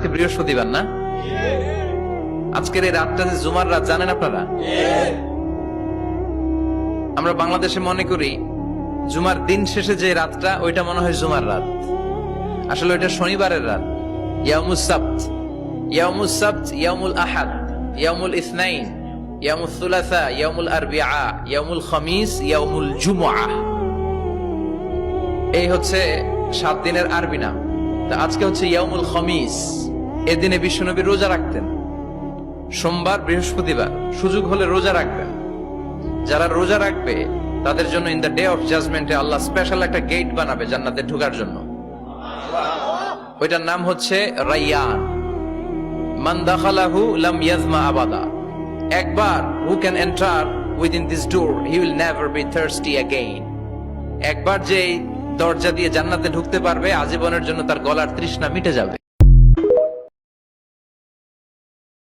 আজকে বৃহস্পতিবার না? আজকের এই রাতটা যে জুমার রাত, জানেন আপনারা? আমরা বাংলাদেশে মনে করি জুমার দিন শেষে যে রাতটা, ওইটা মনে হয় জুমার রাত। আসলে ওইটা শনিবারের রাত। ইয়াউমুস সাবত, ইয়াউমুস সাবত, ইয়াউমুল আহাদ, ইয়াউমুল ইসনাইন, ইয়াউমুল সুলাসা, ইয়াউমুল আরবিআ, ইয়াউমুল খামিস, ইয়াউমুল জুমআহ। এই হচ্ছে 7 দিনের আরবি নাম। তা আজকে হচ্ছে ইয়াউমুল খামিস। এদিনে বিশ্বনবী রোজা রাখতেন। সোমবার, বৃহস্পতিবার সুযোগ হলে রোজা রাখবেন। যারা রোজা রাখবে তাদের জন্য ইন দ্য ডে অফ জাজমেন্টে আল্লাহ স্পেশাল একটা গেট বানাবে জান্নাতে ঢোকার জন্য। ওইটার নাম হচ্ছে রাইয়ান। মান দাখালাহু লাম ইয়াজমা আবাদা। একবার who can enter within this door he will never be thirsty again. একবার যে দরজা দিয়ে জান্নাতে ঢুকতে পারবে, আজীবনের জন্য তার গলার তৃষ্ণা মিটে যাবে।